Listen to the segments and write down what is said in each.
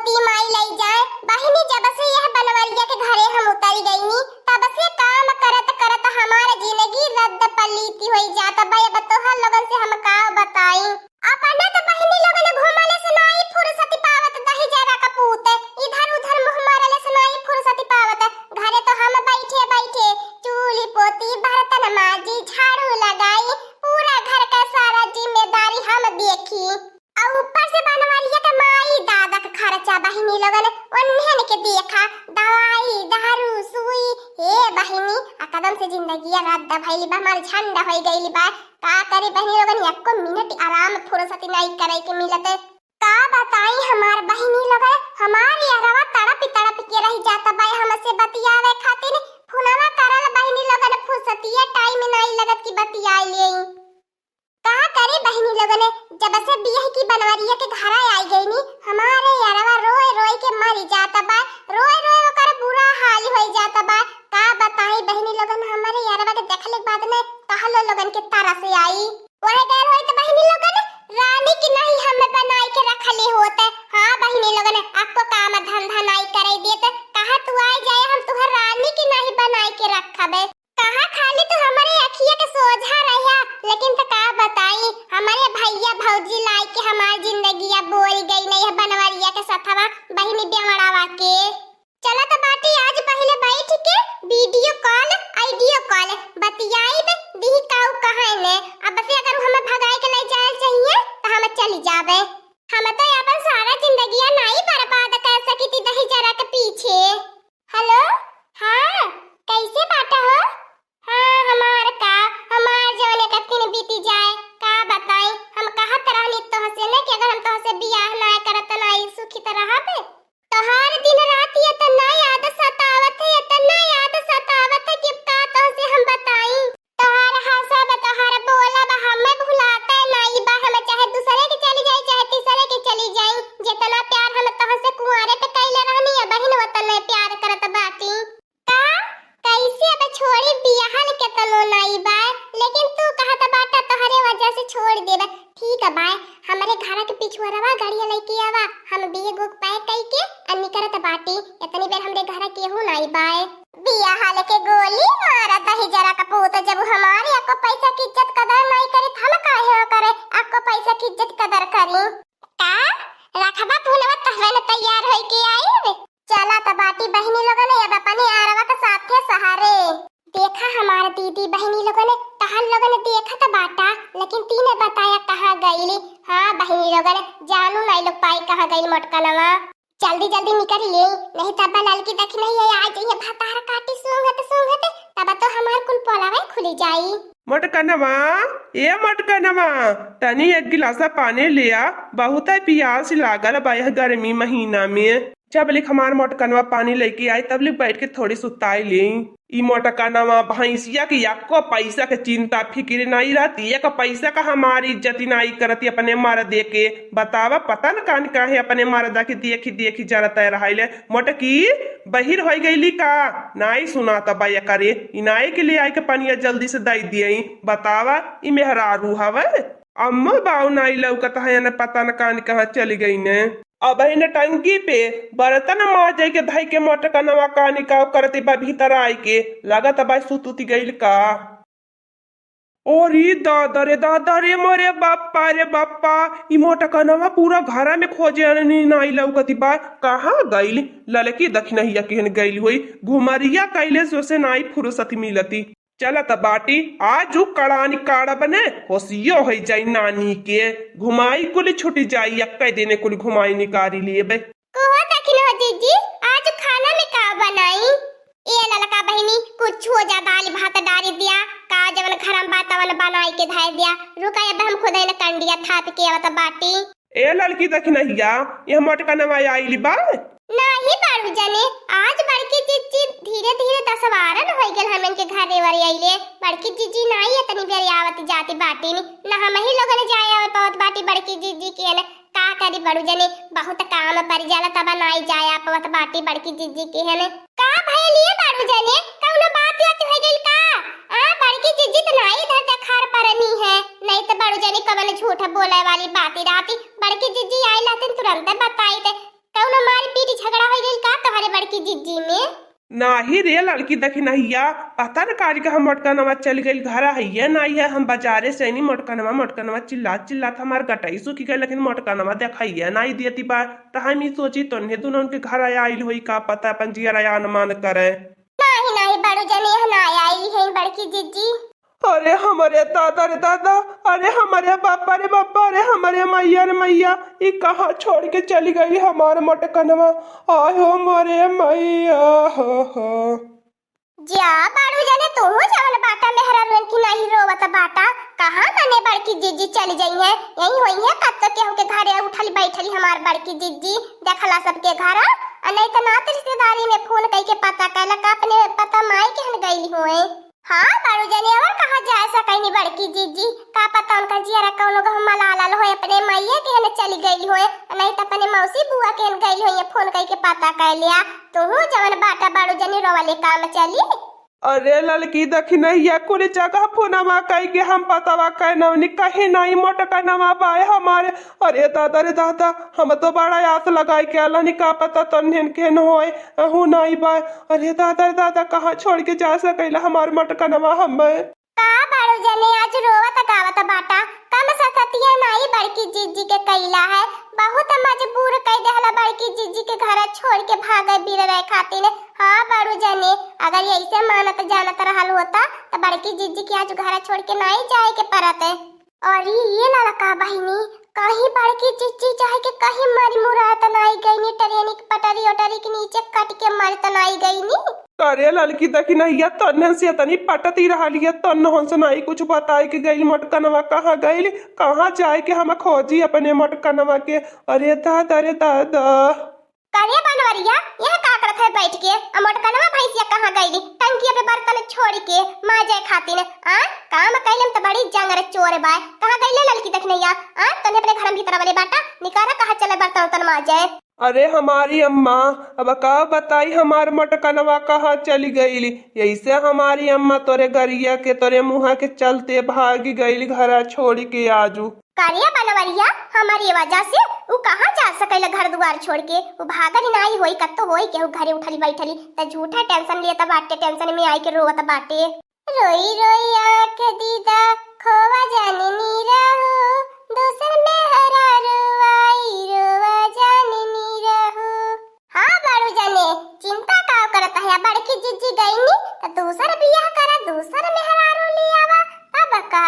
पोती माई लई जाए बहिनी। जब से यह बनवरिया के घरे हम उतर गईनी तब से काम करत करत हमार जिंदगी रद्द पलीती होई जाता बे। अब तोहर लोगन से हम का बताई। अपने तो बहिनी लोगन घुमले से नहीं फुर्सत पावत दही जरा कपूत इधर उधर मुंह मारले से नहीं फुर्सत पावत। घरे तो हम बैठे बैठे चूल्ही पोती बर्तन माजी झाड़ू लगाई पूरा घर का सारा जिम्मेदारी हम देखी। और ऊपर से बनवरिया के माई दादा का खर्चा बहिनी लोगन उन्हें के देखा दवाई दारू सुई। हे बहिनी कदम से जिंदगी रद्द भइली बा हमार झंडा होई गइली बा। का करे बहिनी लोगन एको मिनट आराम फुर्सत नहीं करे के मिलत। का बताई हमार बहिनी लोगन हमार यारवा तड़प के रह जाता बा हमसे बतियावे खातिर फोनवा करल बहिनी लोगन फुर्सतिया टाइम नहीं लगत की बतियाई लेई। का करे बहिनी लोगन जब से बियाह की बनवरिया के घर आई गईनी हमारे यारवा रोए रोए के मर जाता बा। रोए रोए ओकर बुरा हाल हो जाता बा। का बताई बहिनी लोगन हमारे यारवा के देखले के बाद में कहलो लोगन के तरस से आई। ओहे गैर होई तो बहिनी लोगन रानी की नहीं हमें बनाई के रखले होते। हां बहिनी लोगन आपको काम धंधा नहीं करे देते कहा तू आ जाए हम तुहर रानी की नहीं बनाई के रखबे। कहा खाली तो हमारे अखिया के सोझा रहिया लेकिन तो का बताई हमारे भैया भौजी लाई के हमार जिंदगिया बोल गई नहीं है बनवरिया के सथवा बहिनी बेमड़ावा के। चला तो बाटी आज पहले बैठ के वीडियो कॉल आइडियो कॉल बतियाई दी काऊ कहने। अब से अगर हमें भगाए के ले जाए चाहिए तो हम चली जावे। हम तो अपन सारा जिंदगिया नहीं बर्बाद कर सकी थी दही जरा के पीछे। हेलो हां कैसे बाटा हो। हाँ हमार का हमार जवानी कत्ती बीती जाए का बताई। हम कहत रहनी तो हसे ने कि अगर हम तो हसे बियाह ना करत ना सुखी तरह पे तोहार दिन रात ये तो ना याद सतावत है तो ना याद सतावत है कि का तो से हम बताई। तोहार हंसब तोहार बोलब हमें भुलाता नहीं बा। हम चाहे दूसरे के चली जाए चाहे तीसरे के चली जाए जितना प्यार हम तो हसे कुंवारे पे कैले रहनी है बहन उतना प्यार करत बाटी। का कैसे अब छोड़ी बियाहन के तनो नहीं बा लेकिन तू कहत बाटा तोहरे वजह से छोड़ देबे। ठीक है बाय हमारे घर के पिछुआरवा गाड़िया लेके आवा हम बिये गो पैक कई के अन्नी करत बाटी इतनी बेर हमरे घर के हो नहीं बाय। बियाहन के गोली मारत है जरा कपूत जब हमारे आपको पैसा की इज्जत कदर नहीं करे हम काहे करे आपको पैसा की इज्जत कदर करी। का रखबा फूलवा तहवे तैयार होई के आई। चला तो बाटी बहनी लोगन अब अपने आरवा के साथे सहारे देखा हमार दीदी बहनी लोगन तहन लोगन देखा तो बाटा लेकिन तीने बताया कहां गईली। हां बहनी लोगन जानू नहीं लोग पाई कहां गई मोटकनवा जल्दी जल्दी निकल ले नहीं तब लाल की देख नहीं आ जाइए भतार काटी सूंघत तब तो हमार कुल पोलावे खुली जाई। मोटकनवा ए मोटकनवा तनी एक गिलासा पानी लिया बहुत प्यास लागल बा गर्मी महीना में। जब लिख हमार मोटकनवा पानी लेके आई तब लिख बैठ के थोड़ी सुताई ली। ई मोटकनवा भैंसिया की याको पैसा के चिंता फिक्र नहीं रहती एक पैसा का हमारी इज्जत नहीं करती अपने मर्द दे के। बतावा पता न कान काहे अपने मर्द के देखी देखी जरत रहिले। मोटकी बहिर हो गईली का नाई सुना तब करे इनाई के लिए आई के पनिया जल्दी से दई दिए। बतावा ई मेहरारू हवे अम्मा बाऊ नाई लौकत है न पता न कान कहाँ चली गई ने। अब न टंकी पे बर्तन माजे के धई के मोटकनवा का निकाव करते बा भीतर आई के लागत बा सुतुती गइल का। और ई दादा रे मोरे बाप्पा रे बाप्पा ई मोटकनवा पूरा घरा में खोजे नाई लौकती बा कहाँ गइल। ललकी दखिनहिया केहन गइल हुई घुमरिया कैले से नाई फुर्सत मिलती। चलत बाटी आज कड़ानी काड़ा बने होशियो हो जाई नानी के घुमाई कुल छुट जाई अक्के देने कुल घुमाई निकारी लेबे। कोहा दखिनो जीजी आज खाना में का बनाई। ए ललका बहिनी कुछ हो जा दाल भात डारी दिया का जवन खरम बातवन बनाई के धाय दिया रुका अब हम खुद न कंडिया थाप के आवत बाटी। ए ललकी दखिनहिया ये मोटकनवा आइली बा नहीं बारू जने आज बड़की जीजी धीरे धीरे दसवारन हो गेल हमन के घरे वारी आइले। बड़की जीजी नहीं इतनी बेरी आवत जाती बाटी न हम ही लोगन जाए आवे बहुत बाटी बड़की जीजी के न का करी बड़ू जने बहुत काम पर जाला तब नहीं जाए आवत बाटी बड़की जीजी के है का भइलिए बारू जने कौनो बात हो गइल का। बड़की जीजी तो नहीं इधर देखार परनी है नहीं तो बड़ू जने कबल झूठ बोले वाली बात रहती। बड़की जीजी आई लातिन तुरंत बताई दे कौनो जीजी में। नाही रे लड़की देखी नहिया पता न कारी का हम मोटकनवा चल गई घर है नहीं है हम बाजारे से नहीं मोटकनवा चिल्ला चिल्ला था हमार गटाई सूखी गई लेकिन मोटकनवा देखा नहीं दियती बा तो हम ही सोची तो दोनों उनके घर आयल हुई का पता अपन जिया अनुमान करे। नहीं नहीं बड़ू जने ना आई है बड़की जीजी। अरे हमारे दादा रे दादा, अरे हमारे बापा रे बापा, अरे हमारे मैया रे मैया, ये कहाँ छोड़ के चली गई हमारे मोटकनवा। आय हो मोरे मैया हो। जा बाड़ू जाने तू जवन बाटा मेहरा रोन की नहीं रोवत बाटा कहाँ मने बड़की जीजी चली गई है यही होई है कब तक केहू के घरे उठली बैठली हमार बड़की जीजी देखला सबके घर नहीं तो नात रिश्तेदारी में फोन कई के पता कैला का अपने पता माई के हन गई हुए। हाँ बाड़ू जाने और कहाँ जा सकनी बड़की जीजी का पता उनका जियारा कौन लोग हम लाल हो अपने मैया के हन चली गई हुए नहीं तो अपने मौसी बुआ के हन गई हुई फोन कई के पता कर लिया तू जवन बाटा बाड़ू जाने रोवाले काम चली। अरे लड़की देखी नहीं कुल जगह फोनवा कई के हम पतावा कहनवनी कहीं नहीं मोटकनवा पाए हमारे। अरे दादा रे दादा हम तो बड़ा आस लगाई के अल्लाह का पता तन्हेन के न होए हूँ नहीं बाय। अरे दादा रे दादा कहाँ छोड़ के जा सकेला हमारे मोटकनवा हमें का बाड़ू जने आज रोवत गावत बाटा कम सकतिया नहीं बड़की जीजी के कैला है बहुत मजबूर कई देहला बड़की जीजी के घर छोड़ के भागे बीर रहे खातिर। हाँ बाड़ू जने अगर ऐसे मानत जानत रहल होता तो बड़की जीजी के आज घर छोड़ के नहीं जाए के परत। और ये लड़का बहिनी कहीं बड़की जीजी चाहे के कहीं मरी मुरात नहीं गईनी ट्रेन की पटरी ओटरी के नीचे कट के मर त नहीं गईनी। अरे लड़की देखी नहीं तन्ने से तनी पटती रही तन्न से नहीं कुछ बताए कि गई मोटकनवा कहाँ गई कहाँ जाए के हम खोजी अपने मोटकनवा के। अरे दादा करे बनवरिया यह का करत है बैठ के मोटकनवा भैंसिया कहाँ गईली टंकिया पे बर्तन छोड़ के माजे खातिर आ काम कैलम त बड़ी जंगर चोर बाय कहाँ गईले लड़की देखनैया आ तने अपने घर में भीतर वाले बाटा निकारा कहाँ चले बर्तन उतन माजे। अरे हमारी अम्मा अब का बताई हमार मोटकनवा कहाँ चली गईली ऐसे हमारी अम्मा तोरे गरिया के तोरे मुहा के चलते भागी गईली घर छोड़ के आजू। कारिया बनवरिया हमारी वजह से वो कहाँ जा सकेला घर द्वार छोड़ के वो भागल नहीं होई कत्तो होई के घरे उठली बैठली त झूठा टेंशन लेता बाटे टेंशन में आई के रोवत बाटे। रोई रोई आंख दीदा खोवा जाने नी रहू दूसर में हरा रुवाई रोवा जाने नी रहू। हाँ बाड़ू जाने चिंता का करत है बड़की जीजी गईनी त दूसर बियाह करा दूसर में हरा रो लियावा अब का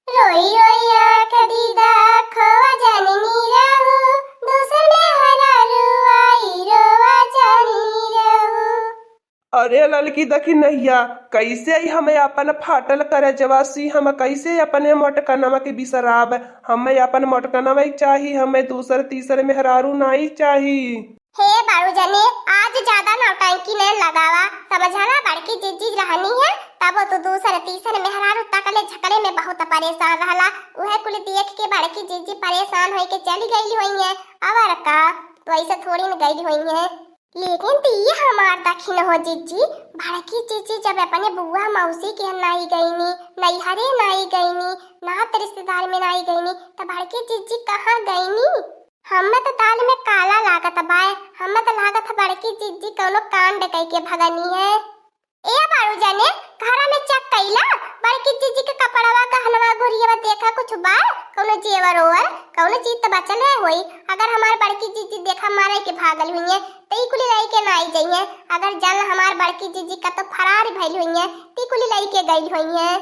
रोई रोई आंख दीदा खोवा जाने नी रहू दूसर में हरा रुवाई रोवा जाने नी रहू। अरे लड़की देखी नैया कैसे ही हमें अपन फाटल करे जवासी हम कैसे अपने मोटकनवा के बिसराब हमें अपन मोटकनवा चाहिए हमें दूसरे तीसरे मेहरारू नहीं चाहिए। हे बाड़ू जने आज ज्यादा नौटंकी ने लगावा समझाना बड़की जीजी रहनी है तब तो दूसरे तीसरे मेहरारू तकले झकले में बहुत परेशान रहला उहे कुल देख के बड़की जीजी परेशान होई के चली गई हुई है और का तो ऐसे थोड़ी न गई हुई है। लेकिन ये हमार दखिन हो जीजी बड़की जीजी जब अपने बुआ मौसी के नहीं गईनी नैहरे नहीं गईनी नात रिश्तेदार में नहीं गईनी तो बड़की जीजी कहाँ गईनी। हमें तो दाल में काला लागत बाय हमें तो लागत बड़की जीजी कोनो कांड कई के भगनी है। ए बाड़ू जाने घर में चेक कैला बड़की जीजी के कपड़वा गहनवा गुड़िया देखा कुछ बा कोनो जेवर ओवर कोनो चीज तो बचल है होई अगर हमार बड़की जीजी देखा मारे के भागल हुई है तई कुली लाई के नाई जाई है अगर जल हमार बड़की जीजी का तो फरार भइल हुई है ती कुली लाई के गई हुई है।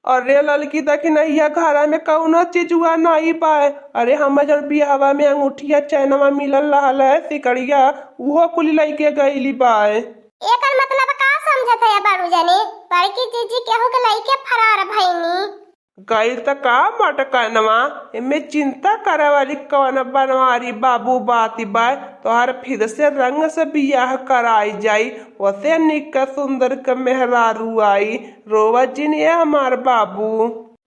अरे लड़की देखी नहीं घर में कौनो चीज हुआ नहीं पाए। अरे हम जब बिहावा में अंगूठिया चैनवा मिलल रहा है सिकड़िया वो कुली लाई के गईली बाय। एकर मतलब का समझत है बाड़ू जाने बड़की जीजी केहू के लाई के फरार भइनी गईल त का मोटकनवा इमे चिंता करे वाली कौन बनवारी बाबू बाती बाय तोहर फिर से रंग से बियाह कराई जाई वसे निक सुंदर के मेहरारू आई रोवा जिन ये हमार बाबू।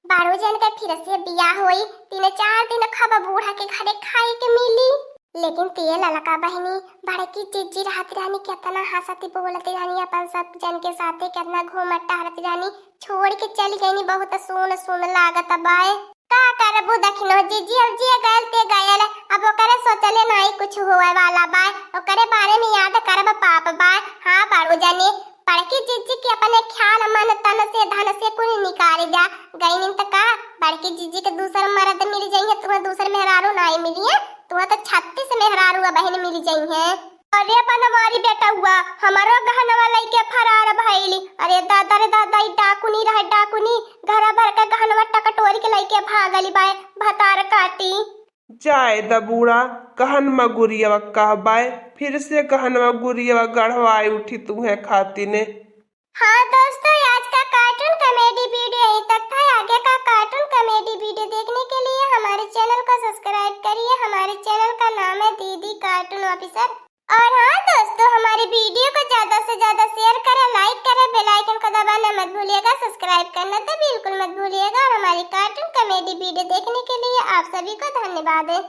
बाड़ू जान के फिर से बियाह होई 3-4 दिन खबा बूढ़ा के घरे खाए के मिली। लेकिन तेल ललका बहनी बड़की जीजी रहती रानी कितना हंसती बोलती रानी अपन सब जन के साथे कितना घूमत टहरती रानी छोड़ के चली गईनी बहुत सुन सुन लागत बाय का करबू दखिनो जीजी अब जी गयल ते गयल अब ओकरे सोचले नहीं कुछ होए वाला बाय ओकरे बारे में याद करब पाप बाय। हाँ जाने बड़की जीजी के अपने ख्याल मन तन से धन से कुल निकाल जा गईनिन त का बड़की जीजी के दूसर मर्द मिल जाइए तुम्हें दूसर मेहरारू नहीं मिली है तुम्हें तो 36 मेहरारू बहन मिल जाई है। अरे बनवारी बेटा हुआ हमारो गहनवा लइके फरार भइली। अरे दादा रे दादा ई डाकुनी रहे डाकुनी घरा भर के गहनवा टकटोरी के लइके भागली बाय भतार काटी। जाए द बूढ़ा कहन म गुरियवा कहबाय फिर से कहन म गुरियवा गढ़वाई उठी तुम्हें खाती ने। हाँ दोस्तों आज का कार्टून कॉमेडी वीडियो यहीं तक था। आगे का कार्टून कॉमेडी वीडियो देखने के लिए हमारे चैनल को सब्सक्राइब करिए। हमारे चैनल का नाम है दीदी कार्टून ऑफिसर। और हाँ दोस्तों हमारी वीडियो को ज्यादा से ज्यादा शेयर करें लाइक करें बेल आइकन को दबाना मत भूलिएगा सब्सक्राइब करना तो बिल्कुल मत भूलिएगा। और हमारी कार्टून कॉमेडी वीडियो देखने के लिए आप सभी को धन्यवाद है।